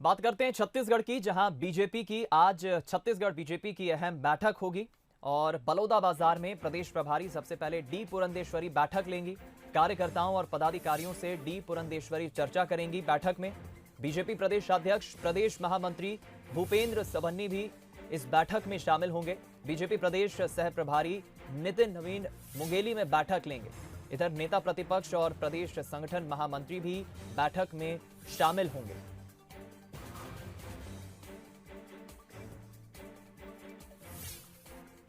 बात करते हैं छत्तीसगढ़ की, जहां बीजेपी की आज छत्तीसगढ़ बीजेपी की अहम बैठक होगी और बलौदाबाजार में प्रदेश प्रभारी सबसे पहले डी पुरंदेश्वरी बैठक लेंगी। कार्यकर्ताओं और पदाधिकारियों से डी पुरंदेश्वरी चर्चा करेंगी। बैठक में बीजेपी प्रदेश अध्यक्ष, प्रदेश महामंत्री भूपेंद्र सबन्नी भी इस बैठक में शामिल होंगे। बीजेपी प्रदेश सह प्रभारी नितिन नवीन मुंगेली में बैठक लेंगे। इधर नेता प्रतिपक्ष और प्रदेश संगठन महामंत्री भी बैठक में शामिल होंगे।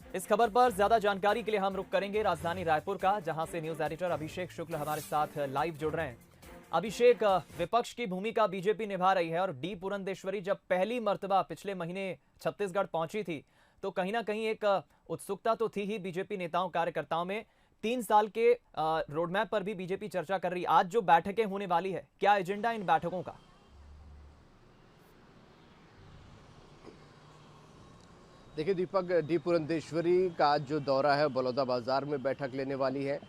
इस खबर पर ज्यादा जानकारी के लिए हम रुख करेंगे राजधानी रायपुर का, जहां से न्यूज एडिटर अभिषेक शुक्ल हमारे साथ लाइव जुड़ रहे हैं। अभिषेक, विपक्ष की भूमिका बीजेपी निभा रही है और डी पुरंदेश्वरी जब पहली मर्तबा पिछले महीने छत्तीसगढ़ पहुंची थी तो कहीं ना कहीं एक उत्सुकता तो थी ही बीजेपी नेताओं कार्यकर्ताओं में। 3 साल के रोडमैप पर भी बीजेपी चर्चा कर रही है। आज जो बैठकें होने वाली है, क्या एजेंडा इन बैठकों का? देखिए दीपक, डी पुरंदेश्वरी का आज जो दौरा है बलौदाबाजार में बैठक लेने वाली है।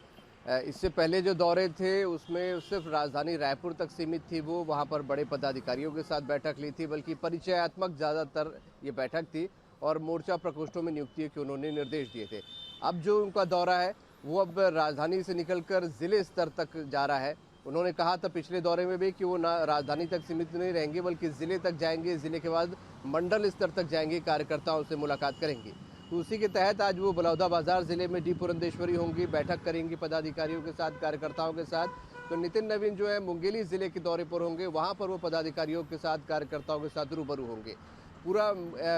इससे पहले जो दौरे थे उसमें सिर्फ राजधानी रायपुर तक सीमित थी। वो वहां पर बड़े पदाधिकारियों के साथ बैठक ली थी, बल्कि परिचयात्मक ज़्यादातर ये बैठक थी और मोर्चा प्रकोष्ठों में नियुक्ति के उन्होंने निर्देश दिए थे। अब जो उनका दौरा है वो अब राजधानी से निकलकर जिले स्तर तक जा रहा है। उन्होंने कहा था पिछले दौरे में भी कि वो ना राजधानी तक सीमित नहीं रहेंगे बल्कि जिले तक जाएंगे, जिले के बाद मंडल स्तर तक जाएंगे, कार्यकर्ताओं से मुलाकात करेंगे। तो उसी के तहत आज वो बलौदाबाजार जिले में डी पुरंदेश्वरी होंगी, बैठक करेंगी पदाधिकारियों के साथ, कार्यकर्ताओं के साथ। तो नितिन नवीन जो है मुंगेली जिले के दौरे पर होंगे, वहाँ पर वो पदाधिकारियों के साथ, कार्यकर्ताओं के साथ रूबरू होंगे। पूरा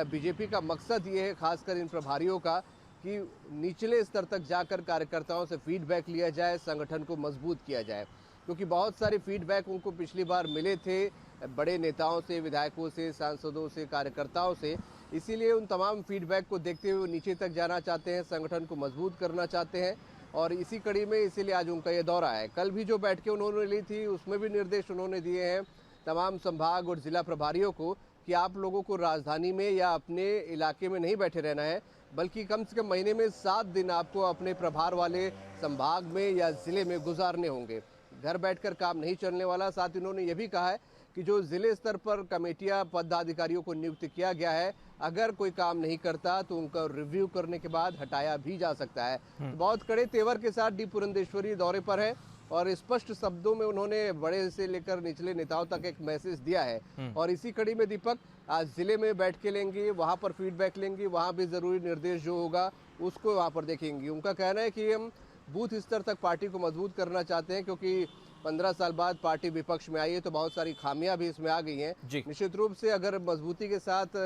बीजेपी का मकसद ये है, खासकर इन प्रभारियों का, कि निचले स्तर तक जाकर कार्यकर्ताओं से फीडबैक लिया जाए, संगठन को मजबूत किया जाए। क्योंकि बहुत सारे फीडबैक उनको पिछली बार मिले थे बड़े नेताओं से, विधायकों से, सांसदों से, कार्यकर्ताओं से। इसीलिए उन तमाम फीडबैक को देखते हुए नीचे तक जाना चाहते हैं, संगठन को मजबूत करना चाहते हैं और इसी कड़ी में इसीलिए आज उनका ये दौरा है। कल भी जो बैठकें उन्होंने ली थी उसमें भी निर्देश उन्होंने दिए हैं तमाम संभाग और जिला प्रभारियों को कि आप लोगों को राजधानी में या अपने इलाके में नहीं बैठे रहना है, बल्कि कम से कम महीने में 7 दिन आपको अपने प्रभार वाले संभाग में या जिले में गुजारने होंगे। घर बैठकर काम नहीं चलने वाला। साथ ही उन्होंने ये भी कहा है कि जो जिले स्तर पर कमेटियां, पदाधिकारियों को नियुक्त किया गया है, अगर कोई काम नहीं करता तो उनका रिव्यू करने के बाद हटाया भी जा सकता है। तो बहुत कड़े तेवर के साथ डी पुरंदेश्वरी दौरे पर है और स्पष्ट शब्दों में उन्होंने बड़े से लेकर निचले नेताओं तक एक मैसेज दिया है। और इसी कड़ी में दीपक आज जिले में बैठ के लेंगी, वहां पर फीडबैक लेंगी, वहां भी जरूरी निर्देश जो होगा उसको वहां पर देखेंगी। उनका कहना है कि हम बूथ स्तर तक पार्टी को मजबूत करना चाहते हैं, क्योंकि 15 साल बाद पार्टी विपक्ष में आई है तो बहुत सारी खामियां भी इसमें आ गई हैं। निश्चित रूप से अगर मजबूती के साथ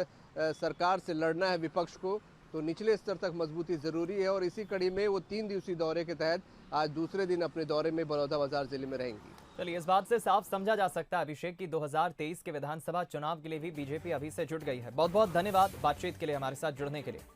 सरकार से लड़ना है विपक्ष को तो निचले स्तर तक मजबूती जरूरी है। और इसी कड़ी में वो 3 दिवसीय दौरे के तहत आज दूसरे दिन अपने दौरे में बलौदाबाजार जिले में रहेंगी। चलिए, इस बात से साफ समझा जा सकता है अभिषेक की 2023 के विधानसभा चुनाव के लिए भी बीजेपी अभी से जुट गई है। बहुत बहुत धन्यवाद बातचीत के लिए, हमारे साथ जुड़ने के लिए।